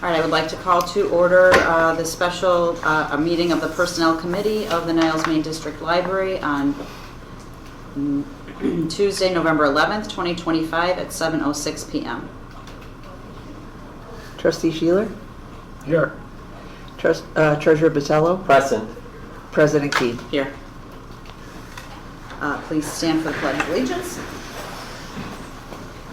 All right, I would like to call to order the special a meeting of the Personnel Committee of the Niles Main District Library on Tuesday, November 11th, 2025 at 7:06 p.m. Trustee Sheeler? Here. Treasurer Botello? Present. President Key? Here. Please stand for the Pledge of Allegiance.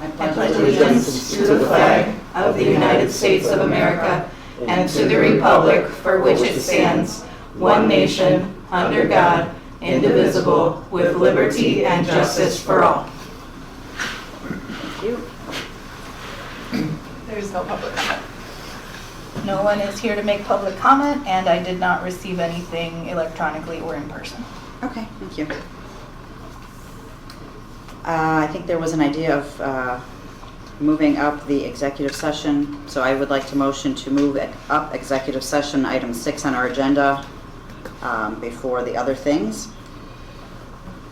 I pledge allegiance to the flag of the United States of America and to the republic for which it stands, one nation, under God, indivisible, with liberty and justice for all. Thank you. There is no public comment. No one is here to make public comment, and I did not receive anything electronically or in person. Okay, thank you. I think there was an idea of moving up the executive session, so I would like to motion to move up executive session item 6 on our agenda before the other things.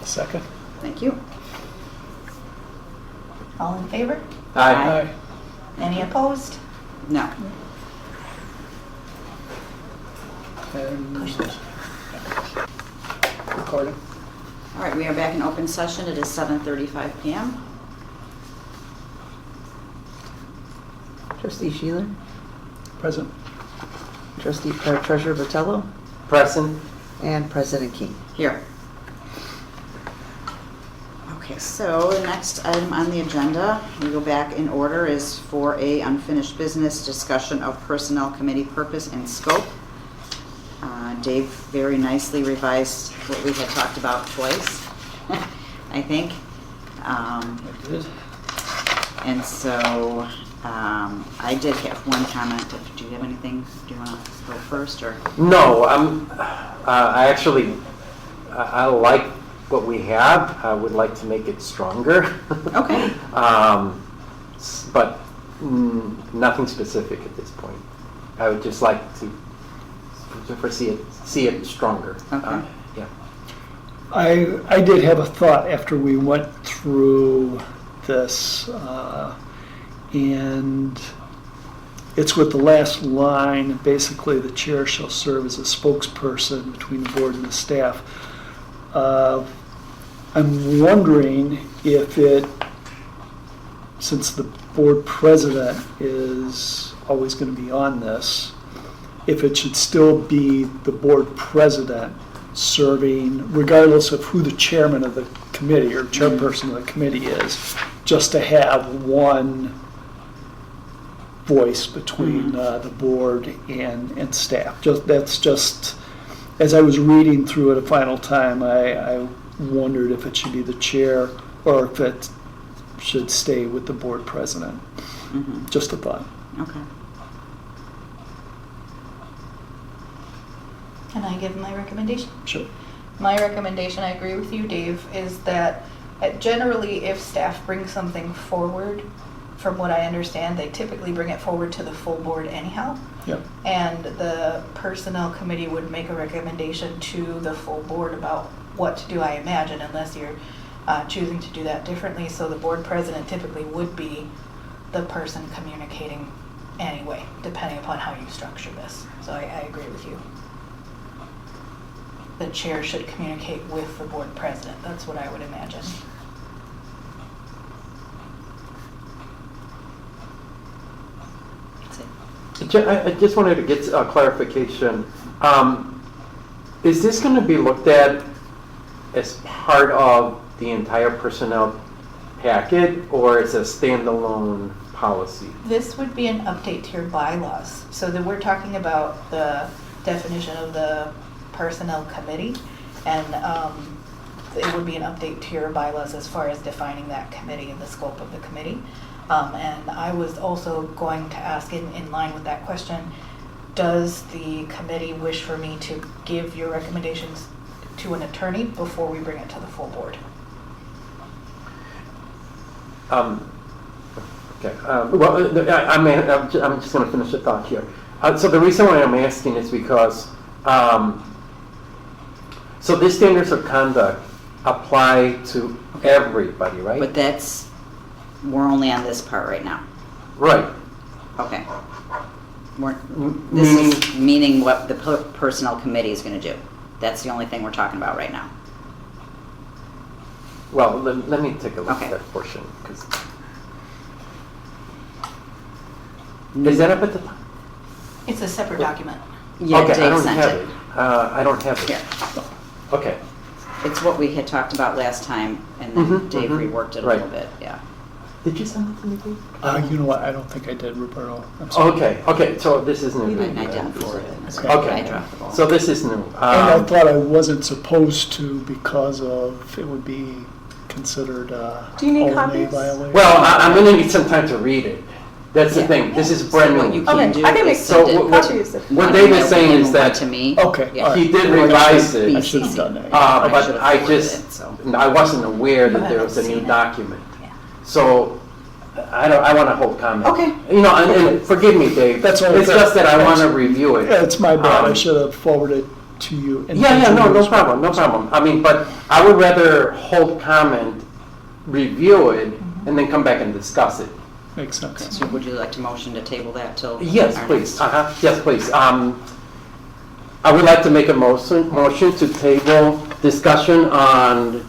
Second. Thank you. All in favor? Aye. Any opposed? No. And recording. All right, we are back in open session. It is 7:35 p.m. Trustee Sheeler? Present. Treasurer Botello? Present. And President Key? Here. Okay, so the next item on the agenda, we go back in order, is for a unfinished business discussion of Personnel Committee purpose and scope. Dave very nicely revised what we had talked about twice, I think. And so I did have one comment. Do you have anything? Do you want to go first, or? No, I actually I like what we have. I would like to make it stronger. Okay. But nothing specific at this point. I would just like to see it stronger. Okay. Yeah. I did have a thought after we went through this, and it's with the last line, basically the chair shall serve as a spokesperson between the board and the staff. I'm wondering if it, since the board president is always going to be on this, if it should still be the board president serving, regardless of who the chairman of the committee or chairperson of the committee is, just to have one voice between the board and staff. That's just, as I was reading through it a final time, I wondered if it should be the chair or if it should stay with the board president. Mm-hmm. Just a thought. Okay. Can I give my recommendation? Sure. My recommendation, I agree with you, Dave, is that generally if staff brings something forward, from what I understand, they typically bring it forward to the full board anyhow. Yeah. And the personnel committee would make a recommendation to the full board about what to do, I imagine, unless you're choosing to do that differently. So the board president typically would be the person communicating anyway, depending upon how you structure this. So I agree with you. The chair should communicate with the board president. That's what I would imagine. I just wanted to get a clarification. Is this going to be looked at as part of the entire personnel packet, or is it a standalone policy? This would be an update to your bylaws. So that we're talking about the definition of the personnel committee, and it would be an update to your bylaws as far as defining that committee and the scope of the committee. And I was also going to ask in line with that question, does the committee wish for me to give your recommendations to an attorney before we bring it to the full board? Okay. Well, I'm just going to finish the thought here. So the reason why I'm asking is because so these standards of conduct apply to everybody, right? But we're only on this part right now. Right. Okay. This Meaning, is meaning what the personnel committee is going to do. That's the only thing we're talking about right now. well, let me take a look Okay. at that portion, 'cause- is that up at the top? It's a separate document. Yeah, Okay, I Dave don't sent have it. it. I don't have it. Here. Okay. It's what we had talked about last time, and then Mhm, Dave mhm. reworked it a Right. little bit, yeah. Did you send it to me, Dave? You know what, I don't think I did, Roberto. I'm sorry. Okay, so this is new. And then. I didn't forward it. That's Okay. why I dropped the ball. So this is new. And I thought I wasn't supposed to because of, it would be considered Do you need OMA copies? violation. Well, I'm gonna need some time to read it. That's the Yeah. thing, this is So brand what you new. can Okay, do I can make is So send it. what- copies. What Dave is saying is that To me. Okay, Yeah. all right. he did Well, I revise should- it. I should have done that. I But should've I forwarded just, it, so. I wasn't aware that I there was a haven't new seen it. document. Yeah. So, I wanna hold comment. Okay. You know, and forgive me, Dave. That's all right. It's just that I wanna review it. Yeah, it's my bad, I Um, should have forwarded to you. Yeah, no individually as well. problem, no problem. I mean, but I would rather hold comment, review it, and then come back and discuss it. Makes Okay, sense. so would you like to motion to table that till? Yes, our please, next- yes, please. I would like to make a motion to table discussion on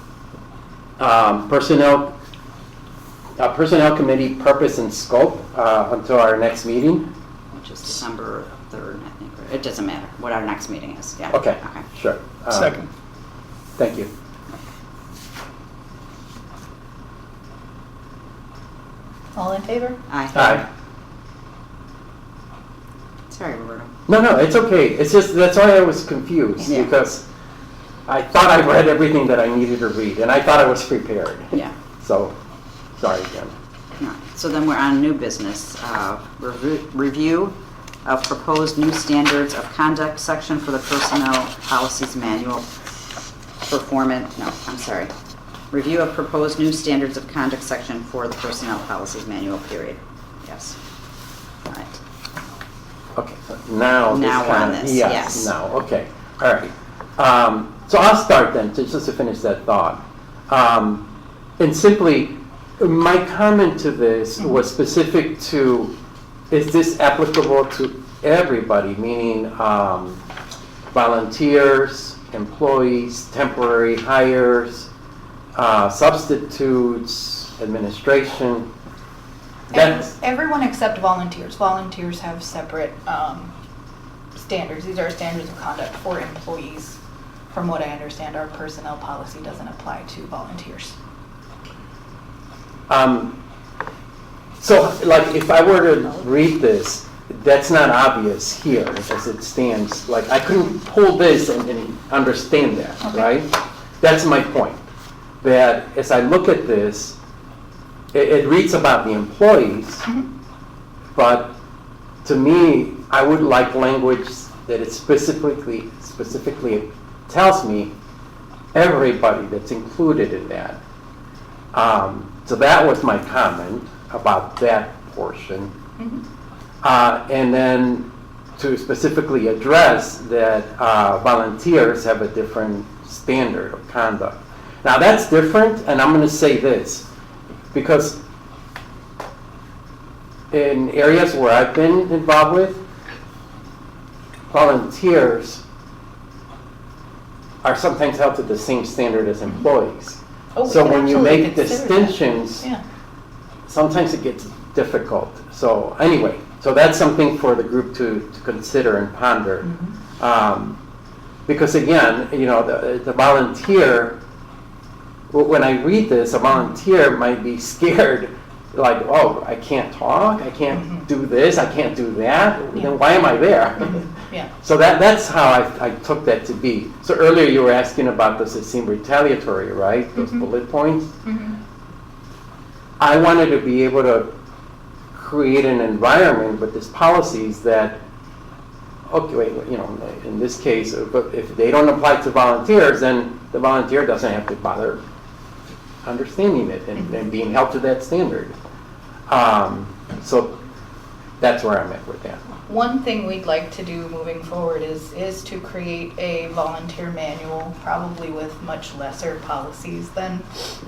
personnel committee purpose and scope until our next meeting. Which is December 3rd, I think. It doesn't matter what our next meeting is, yeah. Okay, sure. Second. Thank you. All in favor? Aye. Aye. Sorry, Roberto. No, it's okay. It's just, that's why I was confused, Yeah. because I thought I read everything that I needed to read, and I thought I was prepared. Yeah. So, sorry again. No. So then we're on new business. Review of proposed new standards of conduct section for the personnel policies manual Review of proposed new standards of conduct section for the personnel policies manual, period. Yes. All right. Okay, so now this Now we're on kind of, this, yes. now, okay, all right. So I'll start then, just to finish that thought. And simply, my comment to this was specific to, is this applicable to everybody, meaning volunteers, employees, temporary hires, substitutes, administration? That's, Everyone except volunteers. Volunteers have separate standards. These are standards of conduct for employees. From what I understand, our personnel policy doesn't apply to volunteers. so like if I were to read this, that's not obvious here as it stands. Like I couldn't pull this and understand that, Okay. right? That's my point. That as I look at this, it reads about the employees, Mhm. but to me, I would like language that it specifically tells me everybody that's included in that. So that was my comment about that portion. Mhm. And then to specifically address that volunteers have a different standard of conduct. Now that's different, and I'm going to say this, because in areas where I've been involved with, volunteers are sometimes held to the same standard as employees. Oh, we So can when you absolutely make consider that. distinctions, Yeah. sometimes it gets difficult. So anyway, so that's something for the group to consider and ponder. Because again, you know, the volunteer, when I read this, a volunteer might be scared, like, oh, I can't talk, I can't do this, I can't do that, Yeah. then why am I there? Yeah. So that's how I took that to be. So earlier you were asking about, does it seem retaliatory, right? Those bullet points. Mhm. I wanted to be able to create an environment with these policies that, okay, wait, you know, in this case, but if they don't apply to volunteers, then the volunteer doesn't have to bother understanding it and being held to that standard. So that's where I'm at with that. One thing we'd like to do moving forward is to create a volunteer manual, probably with much lesser policies than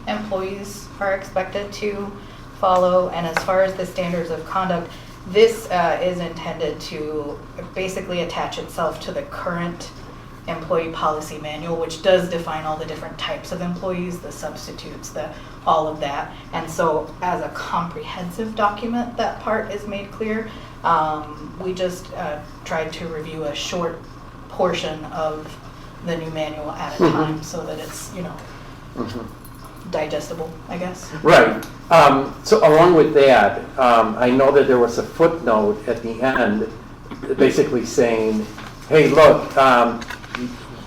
employees are expected to follow. And as far as the standards of conduct, This is intended to basically attach itself to the current employee policy manual, which does define all the different types of employees, the substitutes, all of that. And so as a comprehensive document, that part is made clear. We just tried to review a short portion of the new manual at a time so that it's, digestible, I guess. Right. So along with that, I know that there was a footnote at the end basically saying, hey, look,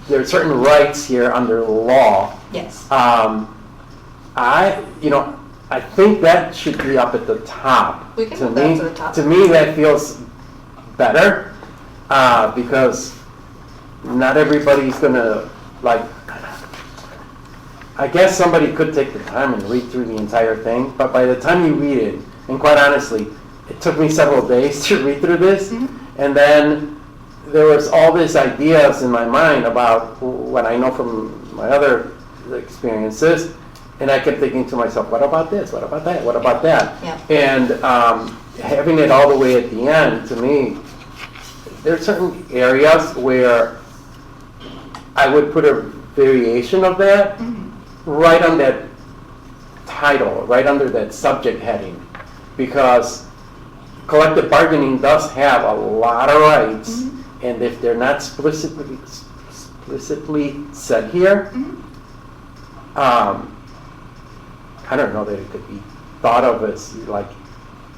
there are certain rights here under the law. Yes. I think that should be up at the top. We can To move that me- to the top. To me, that feels better, because not everybody's gonna, I guess somebody could take the time and read through the entire thing, but by the time you read it, and quite honestly, it took me several days to read through this, and then there was all these ideas in my mind about what I know from my other experiences, and I kept thinking to myself, what about this, what about that, what about that? Yeah. And having it all the way at the end, to me, there are certain areas where I would put a variation of that right on that title, right under that subject heading, because collective bargaining does have a lot of rights, and if they're not explicitly said here, I don't know that it could be thought of as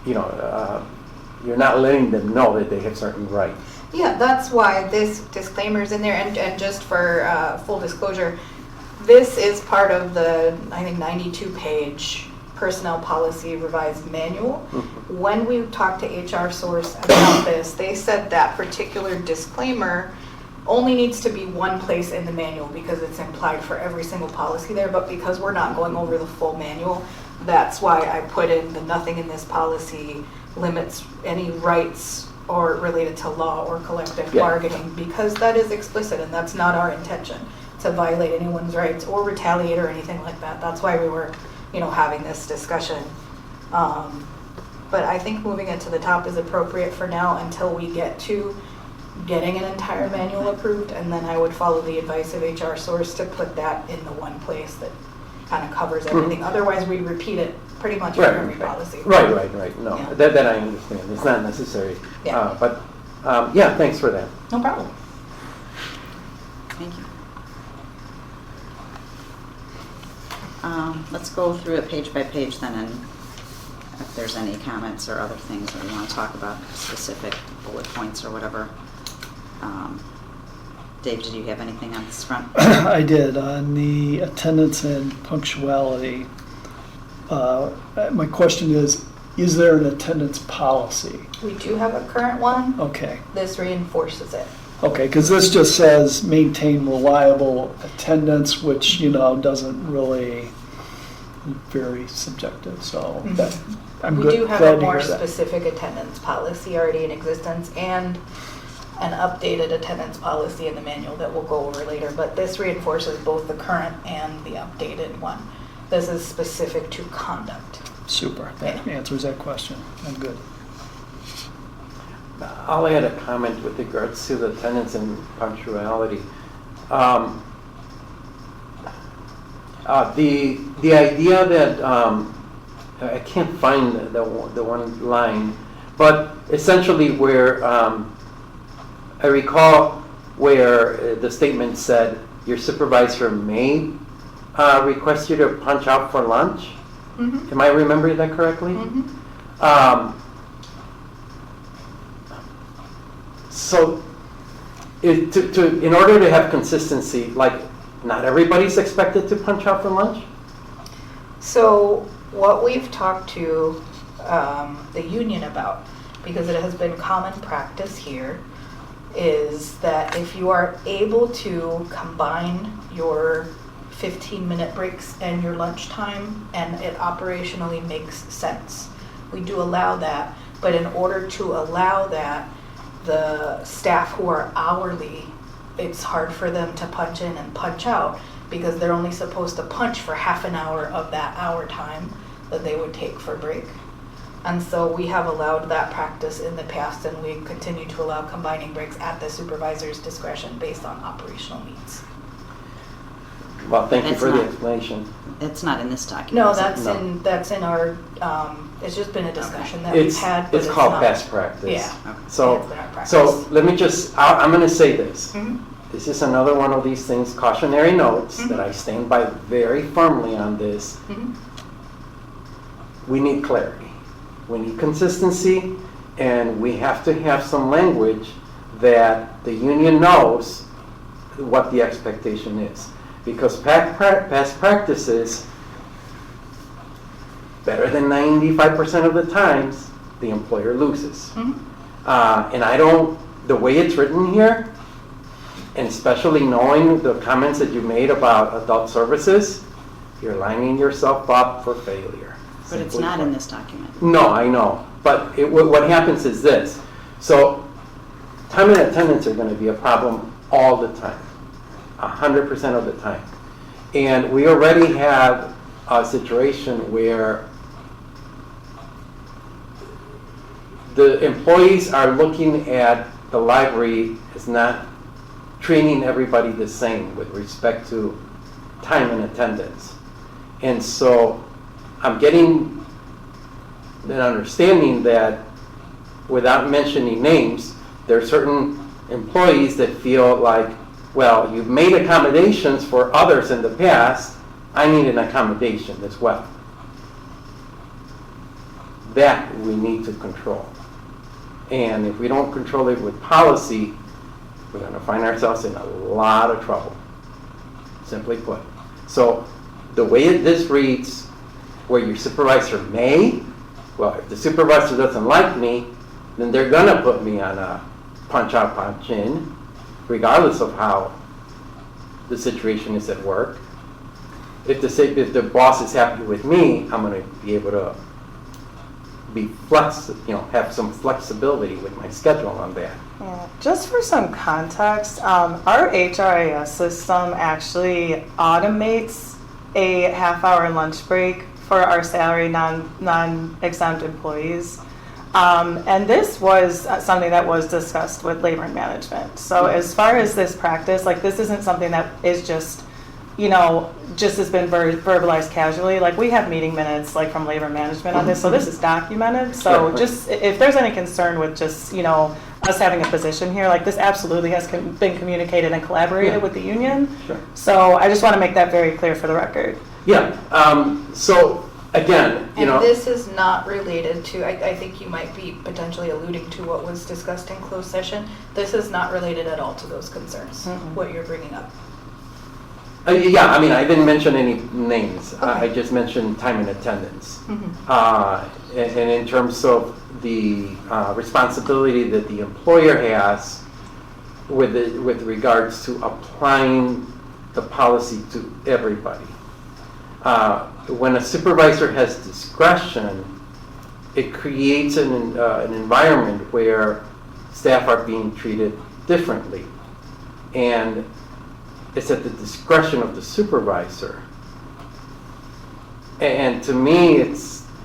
you're not letting them know that they have certain rights. Yeah, that's why this disclaimer's in there, and just for full disclosure, this is part of the, I think, 92-page personnel policy revised manual. When we talked to HR Source about this, they said that particular disclaimer only needs to be one place in the manual because it's implied for every single policy there, but because we're not going over the full manual, that's why I put in the nothing in this policy limits any rights or related to law or collective bargaining, because that is explicit and that's not our intention to violate anyone's rights or retaliate or anything like that. That's why we were, having this discussion. But I think moving it to the top is appropriate for now until we get to getting an entire manual approved, and then I would follow the advice of HR Source to put that in the one place that kind of covers everything. Otherwise, we repeat it pretty much for every policy. Right. No, Yeah. that I understand. It's not necessary. Yeah. But thanks for that. No problem. Thank you. Let's go through it page by page then, and if there's any comments or other things that we want to talk about, specific bullet points or whatever. Dave, did you have anything on this front? I did. On the attendance and punctuality, my question is there an attendance policy? We do have a current one. Okay. This reinforces it. Okay, because this just says maintain reliable attendance, which, doesn't really, very subjective, so that, I'm We good. do have glad a to more hear that. specific attendance policy already in existence and an updated attendance policy in the manual that we'll go over later, but this reinforces both the current and the updated one. This is specific to conduct. Super, that answers that question. I'm good. I'll add a comment with regards to the attendance and punctuality. The idea that I can't find the one line, but essentially where I recall where the statement said your supervisor may request you to punch out for lunch. Am I remembering that correctly? So, in order to have consistency, not everybody's expected to punch out for lunch? So what we've talked to the union about, because it has been common practice here, is that if you are able to combine your 15-minute breaks and your lunchtime, and it operationally makes sense, we do allow that. But in order to allow that, the staff who are hourly, it's hard for them to punch in and punch out because they're only supposed to punch for half an hour of that hour time that they would take for break. And so we have allowed that practice in the past, and we continue to allow combining breaks at the supervisor's discretion based on operational needs. Well, thank you That's for the not- explanation. It's not in this document. No, is it? that's in our, it's just been a discussion that we've It's, had, but it's called not- past practice. Yeah. So, It's been our practice. so let me just, I'm gonna say this. Mhm. This is another one of these things, cautionary notes, Mhm. that I stand by very firmly on this. Mhm. We need clarity. We need consistency, and we have to have some language that the union knows what the expectation is. Because past practices, better than 95% of the times, the employer loses. Mhm. And I don't, the way it's written here, and especially knowing the comments that you made about adult services, you're lining yourself up for failure. But it's Simply not put. in this document. No, I know, but what happens is this. So time and attendance are gonna be a problem all the time, 100% of the time. And we already have a situation where the employees are looking at the library as not treating everybody the same with respect to time and attendance. And so I'm getting an understanding that, without mentioning names, there are certain employees that feel like, well, you've made accommodations for others in the past, I need an accommodation as well. That we need to control. And if we don't control it with policy, we're going to find ourselves in a lot of trouble, simply put. So the way this reads, where your supervisor may, well, if the supervisor doesn't like me, then they're going to put me on a punch-out, punch-in, regardless of how the situation is at work. If the boss is happy with me, I'm going to be able to be have some flexibility with my schedule on that. Yeah. Just for some context, our HRIS system actually automates a half-hour lunch break for our salary non-exempt employees. And this was something that was discussed with labor and management. So as far as this practice, like this isn't something that is just, just has been verbalized casually. Like we have meeting minutes like from labor management on this, so this is documented. So Sure. just if there's any concern with just, us having a position here, like this absolutely has been communicated and collaborated Yeah. with the union. Sure. So I just want to make that very clear for the record. Yeah, so again, And this is not related to, I think you might be potentially alluding to what was discussed in closed session. This is not related at all to those concerns, Mm-mm. what you're bringing up. yeah, I mean, I didn't mention any names. I Okay. just mentioned time and attendance. Mhm. And in terms of the responsibility that the employer has with regards to applying the policy to everybody. When a supervisor has discretion, it creates an environment where staff are being treated differently. And it's at the discretion of the supervisor. And to me,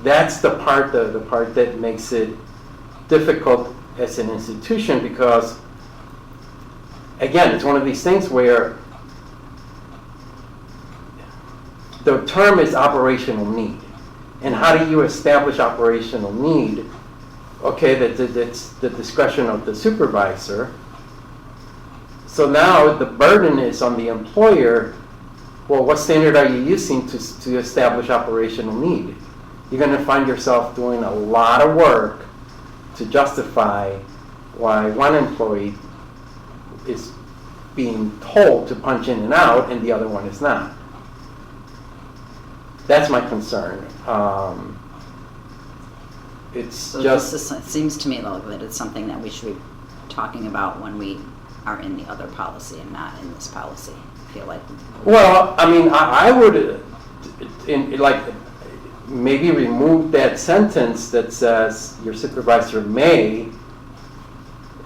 that's the part that makes it difficult as an institution, because again, it's one of these things where the term is operational need. And how do you establish operational need? Okay, that's the discretion of the supervisor. So now the burden is on the employer. Well, what standard are you using to establish operational need? You're going to find yourself doing a lot of work to justify why one employee is being told to punch in and out and the other one is not. That's my concern. It's So just... it seems to me though that it's something that we should be talking about when we are in the other policy and not in this policy. I feel like. Well, I mean, I would, maybe remove that sentence that says your supervisor may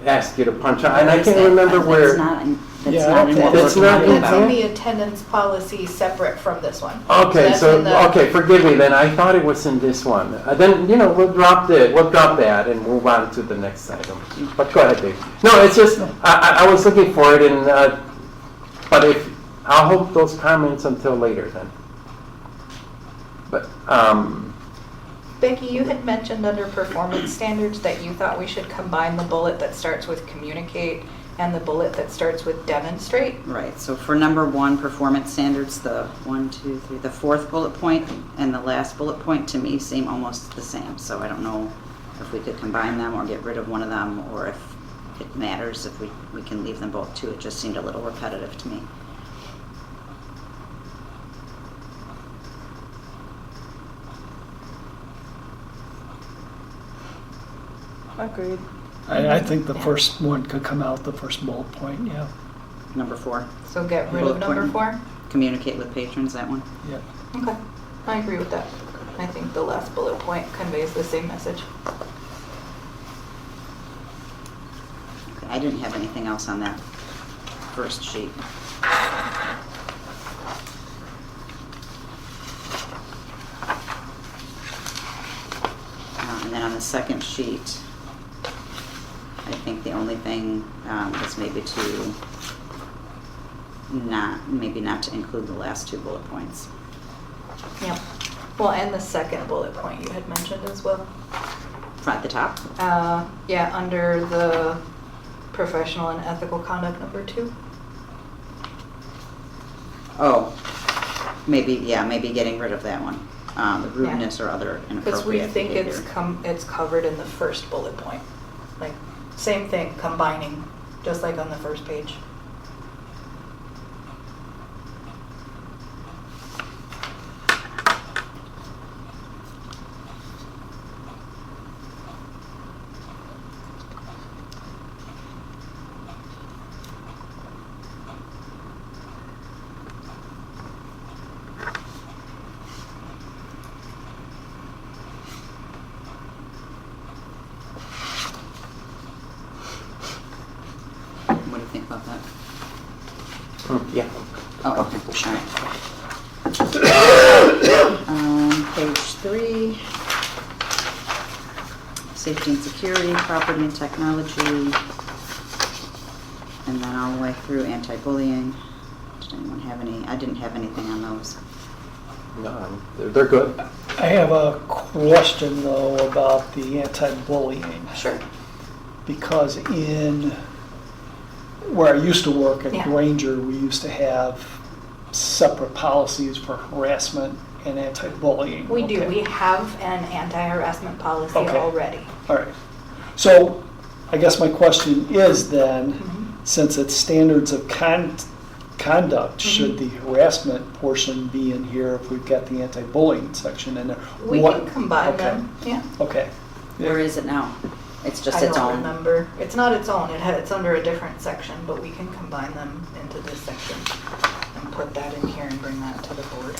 ask you to punch out, and I can't remember where. It's not, That's Yeah, I not don't in think what we're It's not talking in That's in about. the attendance policy separate from this one. Okay, That's so, in the- okay, forgive me, then I thought it was in this one. Then, we'll drop that and move on to the next item. But go ahead, Dave. No, it's just, I was looking for it and, but I'll hold those comments until later then. But, Becky, you had mentioned under performance standards that you thought we should combine the bullet that starts with communicate and the bullet that starts with demonstrate. Right, so for number 1, performance standards, the 1, 2, 3, the 4th bullet point and the last bullet point to me seem almost the same. So I don't know if we could combine them or get rid of one of them, or if it matters if we can leave them both too. It just seemed a little repetitive to me. Agreed. I think the first one could come out, the first bullet point, yeah. Number 4, So get rid of Bullet number point. 4? communicate with patrons, that one. Yeah. Okay, I agree with that. I think the last bullet point conveys the same message. Okay, I didn't have anything else on that first sheet. And then on the second sheet, I think the only thing is maybe not to include the last 2 bullet points. Yep. Well, and the second bullet point you had mentioned as well. At the top? Yeah, under the professional and ethical conduct number 2. Oh, maybe getting rid of that one. The rudeness or other Because we inappropriate think behavior. it's covered in the first bullet point. Like, same thing, combining, just like on the first page. What do you think about that? yeah. Oh, okay, all right. Page 3. Safety and security, property and technology. And then all the way through anti-bullying. Did anyone have any? I didn't have anything on those. No, they're good. I have a question though about the anti-bullying. Sure. Because in where I used to work at Yeah. Granger, we used to have separate policies for harassment and anti-bullying. We do, Okay. we have an anti-harassment policy Okay. already. All right. So I guess my question is then, Mhm. since it's standards of conduct, should the harassment portion be in here if we've got the anti-bullying section in there? We What- can combine okay. them, yeah. Okay. Where is it now? It's just I its don't own. remember. It's not its own, it's under a different section, but we can combine them into this section and put that in here and bring that to the board.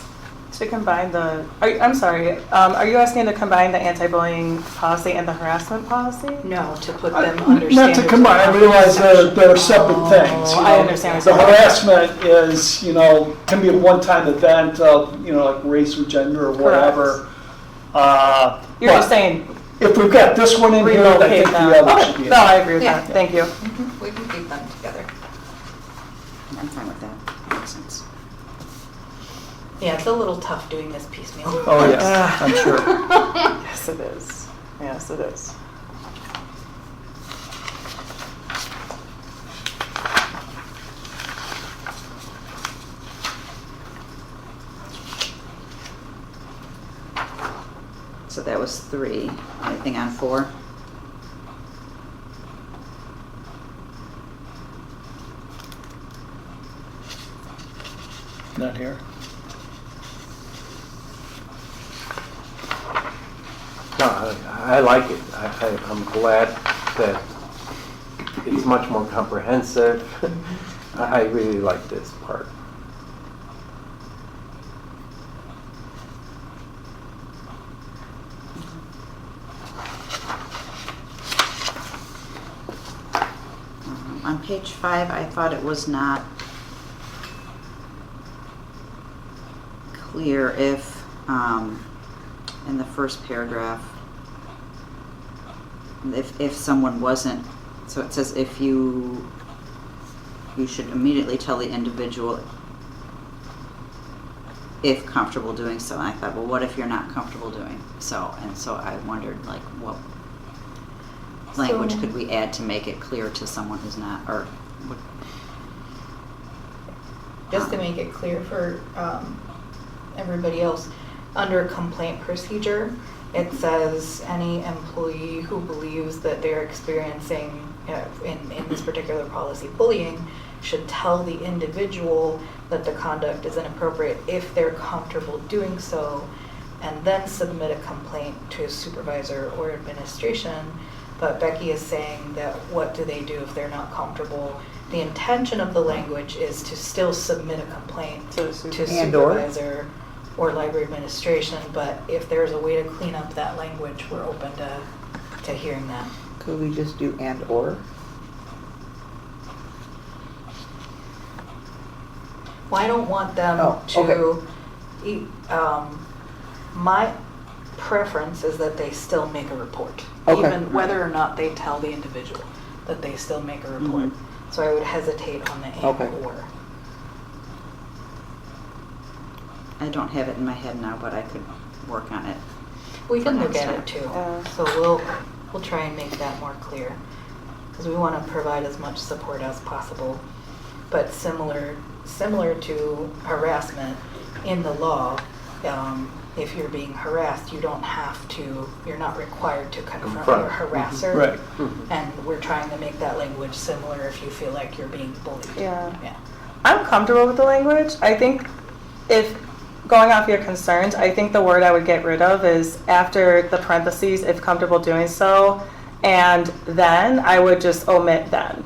To combine I'm sorry, are you asking to combine the anti-bullying policy and the harassment policy? No, to put them under Not standards. to combine, I of realize section. they're separate things. you I know. understand what The you're saying. harassment is, can be a one-time event of, like race or gender or whatever. You're But just saying if we've got this one in here, I relocate think them. the other Okay. should be in No, there. I agree with Yeah. that. Thank you. Mhm, we can keep them together. I'm fine with that. Makes sense. Yeah, it's a little tough doing this piecemeal. Oh, yes, I'm sure. Yes, it is. Yes, it is. So that was 3. Anything on 4? Not here. No, I like it. I'm glad that it's much more comprehensive. I really like this part. On page 5, I thought it was not clear if, in the first paragraph, if someone wasn't, so it says if you should immediately tell the individual if comfortable doing so. And I thought, well, what if you're not comfortable doing so? And so I wondered, like, what language So- could we add to make it clear to someone who's not, or what? Just to make it clear for everybody else, under complaint procedure, it says any employee who believes that they're experiencing, in this particular policy, bullying, should tell the individual that the conduct is inappropriate if they're comfortable doing so, and then submit a complaint to a supervisor or administration. But Becky is saying that what do they do if they're not comfortable? The intention of the language is to still submit a complaint To the to And/or? supervisor or library administration, but if there's a way to clean up that language, we're open to hearing that. Could we just do and/or? Well, I don't want them Oh, to, my preference is that they still make a report. Okay. Even whether or not they tell the individual, that they still make a report. Mhm. So I would hesitate on the and Okay. or. I don't have it in my head now, but I could work on it. We can For look next at time. it too. Yeah. So we'll try and make that more clear. Because we want to provide as much support as possible. But similar to harassment in the law, if you're being harassed, you're not required to confront Confront. your harasser. Right. And we're trying to make that language similar if you feel like you're being bullied. Yeah. Yeah. I'm comfortable with the language. I think if, going off your concerns, I think the word I would get rid of is after the parentheses, if comfortable doing so, and then I would just omit then.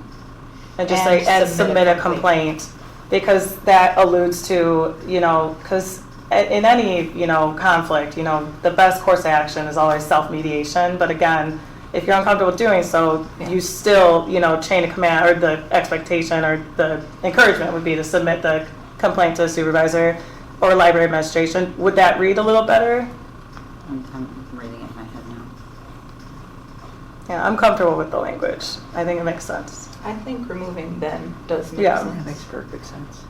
And just And say, and submit submit a a complaint, because that alludes to, because in any, conflict, the best course of action is always self-mediation, but again, if you're uncomfortable doing so, Yeah. you still, chain of command, or the expectation or the encouragement would be to submit the complaint to the supervisor or library administration. Would that read a little better? I'm reading it in my head now. Yeah, I'm comfortable with the language. I think it makes sense. I think removing then does make Yeah. That sense. makes perfect sense.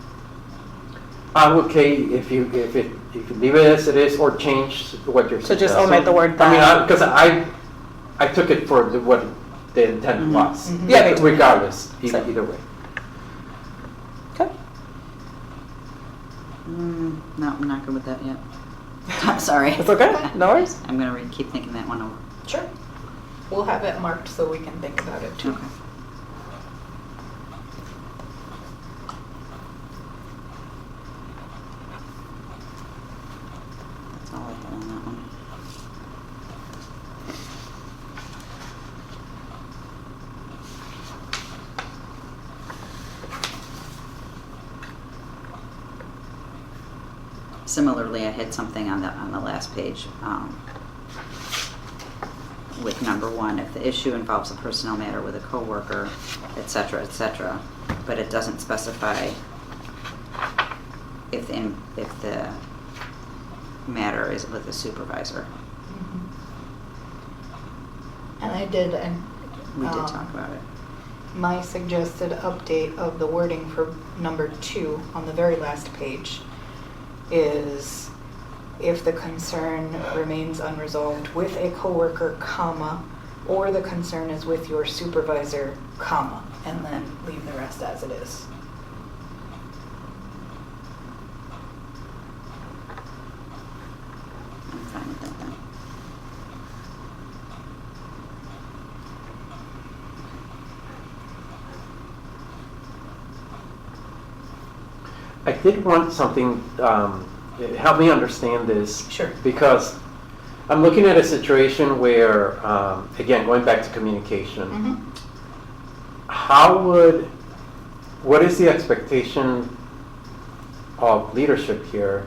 I'm okay if you leave it as it is or change what you're So just suggesting. omit the word I mean, that. because I took it for what the intent Mhm. was. Mhm. Yeah, me too. Regardless, So- either way. Okay. No, I'm not good with that yet. I'm sorry. It's okay. No worries. I'm gonna keep thinking that one over. Sure. We'll have it marked so we can think about it too. Okay. That's all I got on that one. Similarly, I had something on the last page, with number 1, if the issue involves a personnel matter with a coworker, et cetera, but it doesn't specify if the matter is with the supervisor. And I did, and We did talk about it. my suggested update of the wording for number 2 on the very last page is if the concern remains unresolved with a coworker, comma, or the concern is with your supervisor, comma, and then leave the rest as it is. I'm fine with that then. I did want something, help me understand this. Sure. Because I'm looking at a situation where, again, going back to communication, what is the expectation of leadership here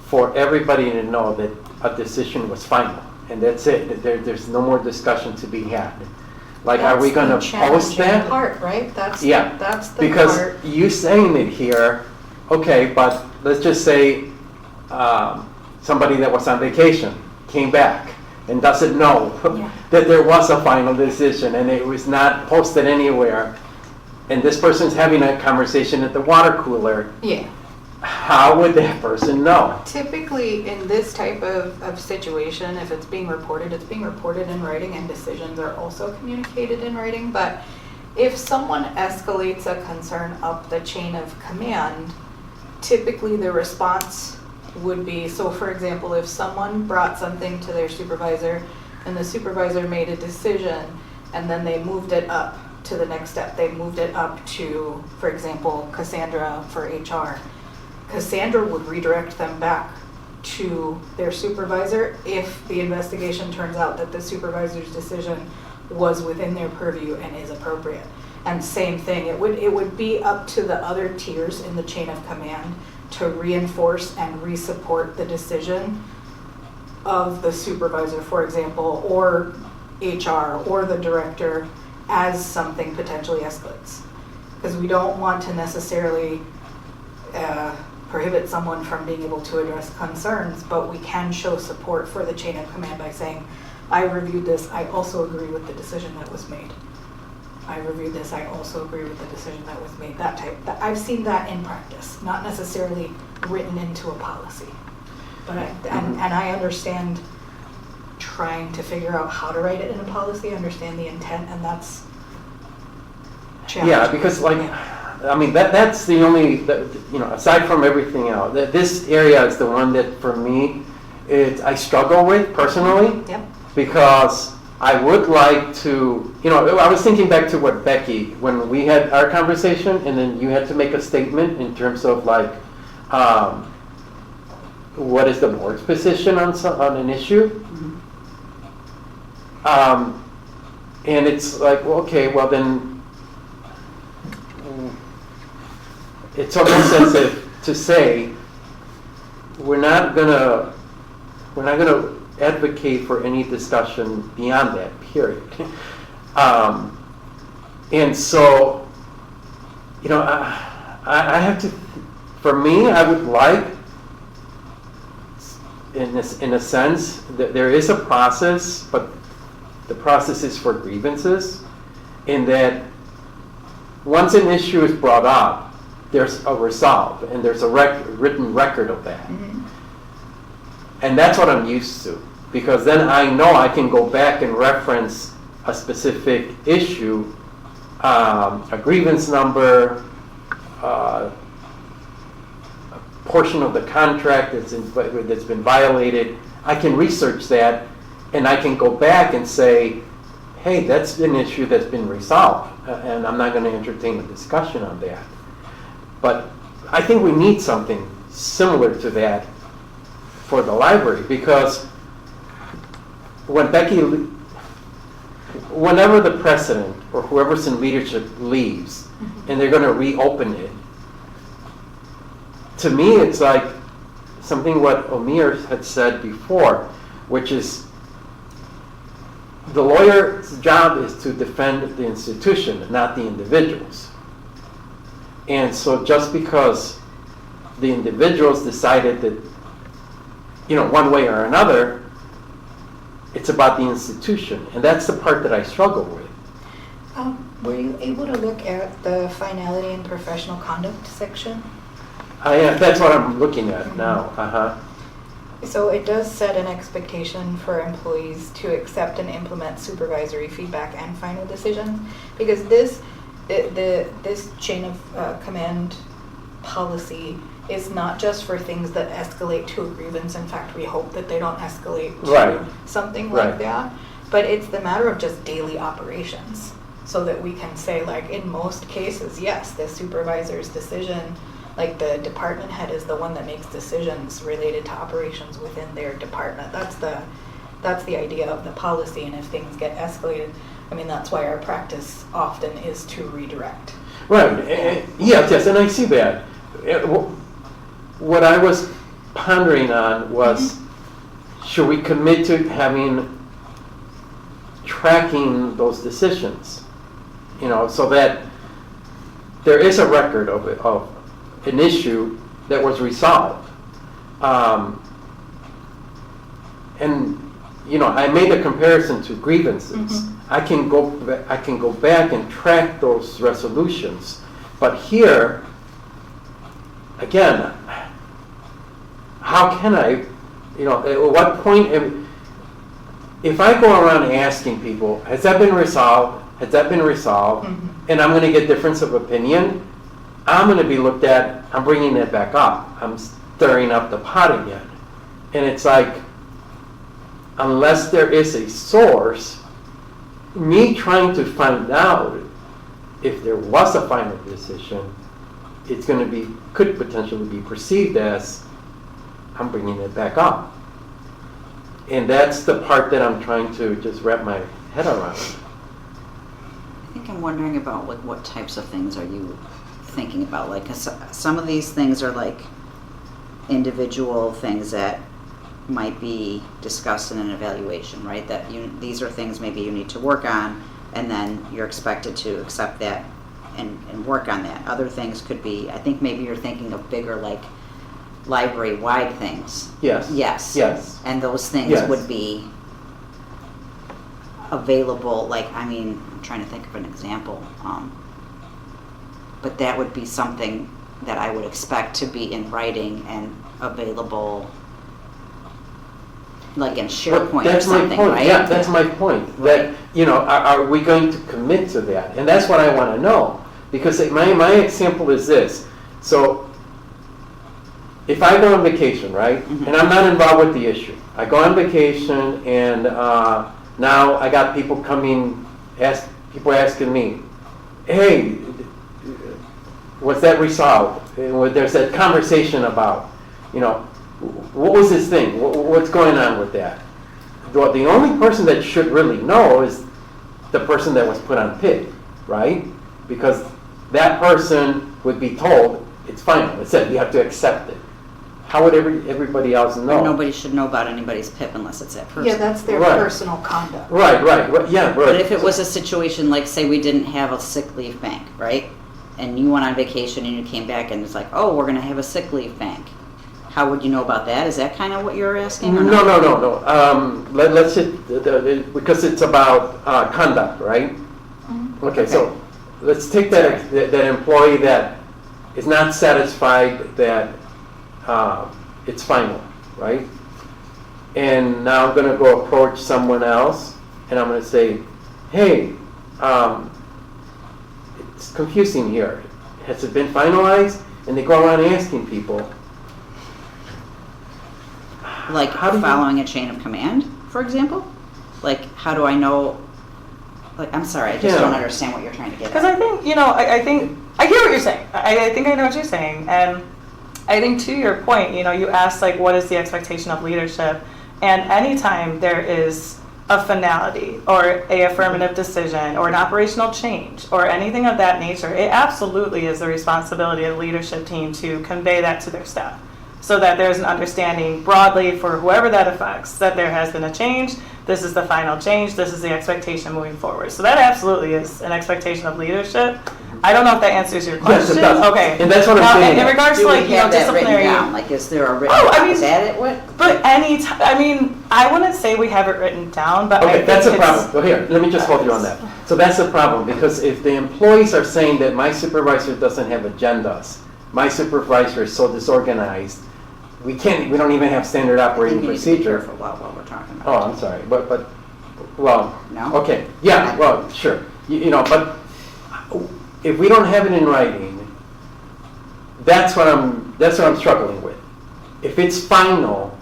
for everybody to know that a decision was final and that's it, there's no more discussion to be had? Like, are we gonna That's the post challenging that? part, right? That's, Yeah, that's the because part. you saying it here, okay, but let's just say somebody that was on vacation came back and doesn't know Yeah. that there was a final decision and it was not posted anywhere, and this person's having a conversation at the water cooler, Yeah. how would that person know? Typically, in this type of situation, if it's being reported in writing, and decisions are also communicated in writing. But if someone escalates a concern up the chain of command, typically the response would be, so for example, if someone brought something to their supervisor and the supervisor made a decision and then they moved it up to the next step, they moved it up to, for example, Cassandra for HR. Cassandra would redirect them back to their supervisor if the investigation turns out that the supervisor's decision was within their purview and is appropriate. And same thing, it would be up to the other tiers in the chain of command to reinforce and re-support the decision of the supervisor, for example, or HR or the director as something potentially escalates. Because we don't want to necessarily prohibit someone from being able to address concerns, but we can show support for the chain of command by saying, I reviewed this, I also agree with the decision that was made. I reviewed this, I also agree with the decision that was made. I've seen that in practice, not necessarily written into a policy. But and I understand trying to figure out how to write it in a policy, understand the intent, and that's challenging. Yeah, because like, I mean, that's the only, aside from everything else, this area is the one that for me, I struggle with personally. Yep. Because I would like to, I was thinking back to what Becky, when we had our conversation and then you had to make a statement in terms of like, what is the board's position on an issue? And it's like, well, okay, well then, it's almost as if to say, we're not gonna advocate for any discussion beyond that, period. And so, I have to, for me, I would like, in a sense, that there is a process, but the process is for grievances, in that once an issue is brought up, there's a resolve, and there's a written record of that. Mhm. And that's what I'm used to, because then I know I can go back and reference a specific issue, a grievance number, a portion of the contract that's been violated. I can research that, and I can go back and say, hey, that's an issue that's been resolved, and I'm not going to entertain a discussion on that. But I think we need something similar to that for the library, because whenever the president or whoever's in leadership leaves and they're going to reopen it, to me it's like something what Omir had said before, which is the lawyer's job is to defend the institution, not the individuals. And so just because the individuals decided that, one way or another, it's about the institution. And that's the part that I struggle with. Were you able to look at the finality and professional conduct section? That's what I'm looking at now. So it does set an expectation for employees to accept and implement supervisory feedback and final decisions, because this chain of command policy is not just for things that escalate to a grievance. In fact, we hope that they don't escalate to Right. something Right. like that. But it's the matter of just daily operations, so that we can say, like, in most cases, yes, the supervisor's decision, like the department head is the one that makes decisions related to operations within their department. That's the idea of the policy, and if things get escalated, I mean, that's why our practice often is to redirect. Right. Yes, and I see that. What I was pondering on was, should we commit to having tracking those decisions, so that there is a record of an issue that was resolved. And I made a comparison to grievances. I can go back and track those resolutions, but here, again, how can I? At what point? If I go around asking people, has that been resolved? Has that been resolved? And I'm going to get difference of opinion, I'm going to be looked at, I'm bringing that back up. I'm stirring up the pot again. And it's like, unless there is a source, me trying to find out if there was a final decision, it's going to be, could potentially be perceived as, I'm bringing it back up. And that's the part that I'm trying to just wrap my head around. I think I'm wondering about like what types of things are you thinking about? Like 'cause some of these things are like individual things that might be discussed in an evaluation, right? That these are things maybe you need to work on, and then you're expected to accept that and work on that. Other things could be, I think maybe you're thinking of bigger like library-wide things. Yes. Yes. Yes. And those things Yes. would be available, like, I mean, I'm trying to think of an example. But that would be something that I would expect to be in writing and available, like in SharePoint or That's my something, point. right? Yeah, that's my point. That, are we going to commit to that? And that's what I want to know. Because my example is this. So if I go on vacation, right, and I'm not involved with the issue, I go on vacation and now I got people coming, people asking me, hey, was that resolved? And there's that conversation about, what was this thing? What's going on with that? The only person that should really know is the person that was put on PID, right? Because that person would be told it's final. It said you have to accept it. How would everybody else know? But nobody should know about anybody's PIP unless it's that person. Yeah, that's their Right. personal conduct. Right, yeah, right. But if it was a situation like, say we didn't have a sick leave bank, right? And you went on vacation and you came back and it's like, oh, we're going to have a sick leave bank. How would you know about that? Is that kind of what you're asking? Or No. Let's say, because it's about conduct, right? Okay, so let's take that employee that is not satisfied that it's final, right? And now I'm going to go approach someone else and I'm going to say, hey, it's confusing here. Has it been finalized? And they go around asking people. Like How do you- following a chain of command, for example? Like, how do I know? Like, I'm sorry, I just Yeah. don't understand what you're trying to get Because at. I think, I think, I hear what you're saying. I think I know what you're saying. And I think to your point, you asked like, what is the expectation of leadership? And anytime there is a finality or a affirmative decision or an operational change or anything of that nature, it absolutely is the responsibility of the leadership team to convey that to their staff so that there's an understanding broadly for whoever that affects that there has been a change. This is the final change. This is the expectation moving forward. So that absolutely is an expectation of leadership. I don't know if that answers your Yes, question. it does. Okay. And that's what I'm Now, saying. In regards Do to we like, have that written disciplinary. down? Like, is there a written? Oh, I mean- is that it? What? But I wouldn't say we have it written down, but I Okay, think that's a it's- problem. Well, here, let me just hold you on that. So that's the problem, because if the employees are saying that my supervisor doesn't have agendas, my supervisor is so disorganized, we don't even have standard I think operating you need to be procedure. careful about what we're talking Oh, about. I'm sorry, but, well, No? okay, yeah, well, sure. But if we don't have it in writing, that's what I'm struggling with. If it's final,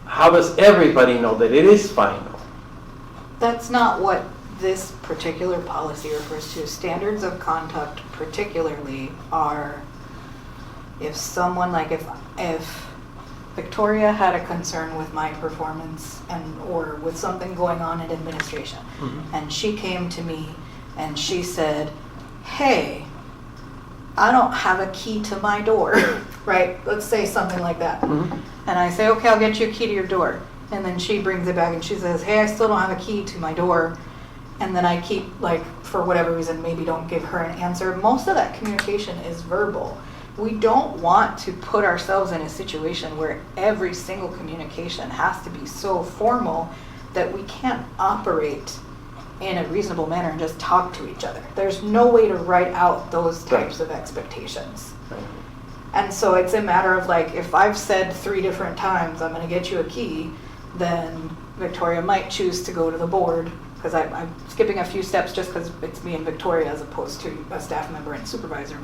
how does everybody know that it is final? That's not what this particular policy refers to. Standards of conduct particularly are if someone, like if Victoria had a concern with my performance or with something going on in administration, and she came to me and she said, hey, I don't have a key to my door, right? Let's say something like that. Mhm. And I say, okay, I'll get you a key to your door. And then she brings it back and she says, hey, I still don't have a key to my door. and then I keep, like, for whatever reason, maybe don't give her an answer, most of that communication is verbal. We don't want to put ourselves in a situation where every single communication has to be so formal that we can't operate in a reasonable manner and just talk to each other. There's no way to write out those types of expectations. And so it's a matter of, like, if I've said 3 different times, I'm gonna get you a key, then Victoria might choose to go to the board, because I'm skipping a few steps just because it's me and Victoria as opposed to a staff member and supervisor,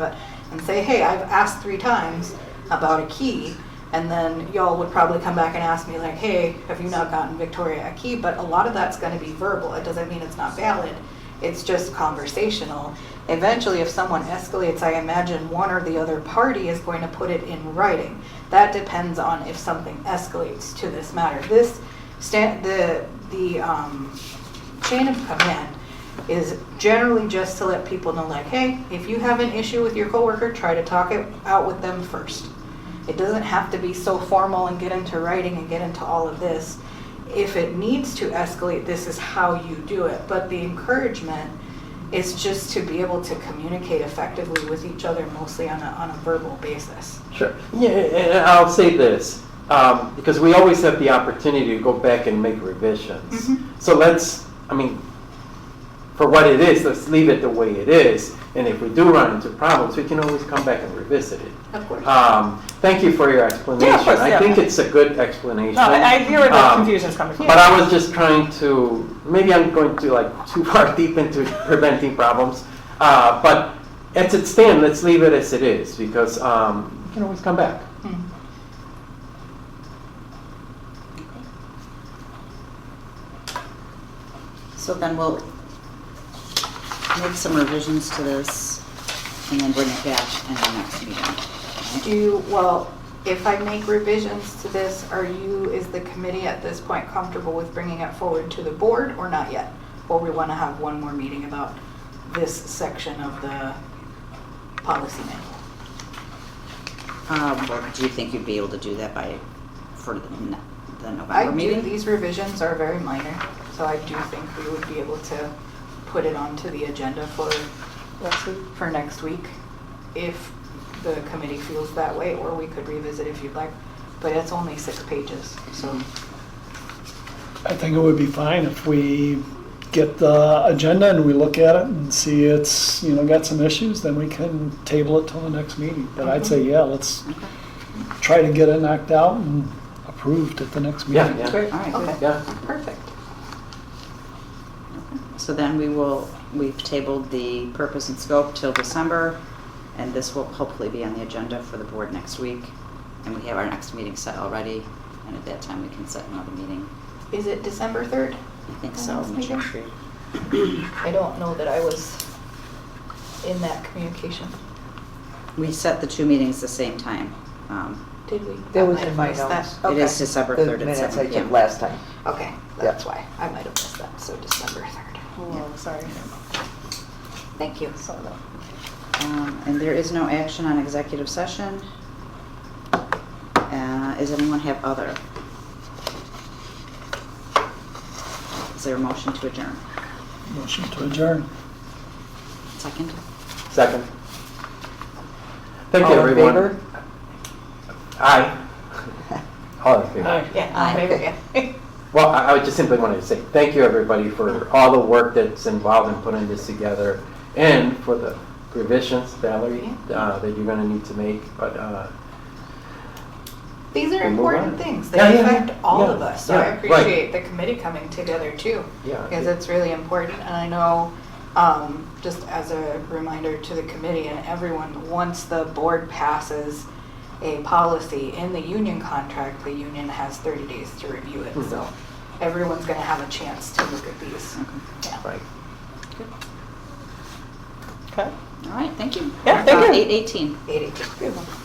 and say, hey, I've asked 3 times about a key, and then y'all would probably come back and ask me, like, hey, have you not gotten Victoria a key? But a lot of that's gonna be verbal. It doesn't mean it's not valid. It's just conversational. Eventually, if someone escalates, I imagine one or the other party is going to put it in writing. That depends on if something escalates to this matter. The chain of command is generally just to let people know, like, hey, if you have an issue with your coworker, try to talk it out with them first. It doesn't have to be so formal and get into writing and get into all of this. If it needs to escalate, this is how you do it. But the encouragement is just to be able to communicate effectively with each other, mostly on a verbal basis. Sure. Yeah, and I'll say this, because we always have the opportunity to go back and make revisions. So for what it is, let's leave it the way it is. And if we do run into problems, we can always come back and revisit it. Of course. Thank you for your explanation. Yeah, of course, I think it's a good explanation. No, I hear where the confusion's coming from. But I was just trying to, maybe I'm going to too far deep into preventing problems. But as it stands, let's leave it as it is, because you can always come back. So then we'll make some revisions to this and then bring it back in the next meeting. Right? If I make revisions to this, is the committee at this point comfortable with bringing it forward to the board or not yet? Or we want to have one more meeting about this section of the policy manual? Do you think you'd be able to do that for the November meeting? These revisions are very minor, so I do think we would be able to put it onto the agenda for next week if the committee feels that way, or we could revisit if you'd like, but it's only 6 pages, so. I think it would be fine if we get the agenda and we look at it and see it's, got some issues, then we can table it till the next meeting. But I'd say, yeah, let's try to get it knocked out and approved at the next meeting. Yeah. Great, all right, good. Okay, Yeah. perfect. So then we've tabled the purpose and scope till December, and this will hopefully be on the agenda for the board next week. And we have our next meeting set already, and at that time we can set another meeting. Is it December 3rd? I think so. Next Let me check. meeting? I don't know that I was in that communication. We set the 2 meetings the same time. Did we? That was I might in my have missed that. notes. It Okay. is December The 3rd at minutes 7 I took p.m. last time. Okay, that's why. I might have missed that, so December 3rd. Oh, sorry. Thank you. And there is no action on executive session. Does anyone have other? Is there a motion to adjourn? Motion to adjourn. Second? Second. Thank you, All in everyone. favor? Aye. All in favor. Aye. Yeah, Aye. maybe, yeah. Well, I would just simply want to say thank you, everybody, for all the work that's involved in putting this together, and for the revisions, Valerie, that you're going to need to make. But These are We'll move important on. things. They Yeah, yeah, affect all yeah, of us, so yeah, I right. appreciate the committee coming together too. Yeah. Because it's really important, and I know, just as a reminder to the committee and everyone, once the board passes a policy in the union contract, the union has 30 days to review it, so everyone's gonna have a chance to look at these. Yeah. Right. Okay. All right, thank you. Yeah, thank you. 8:18. 8:18.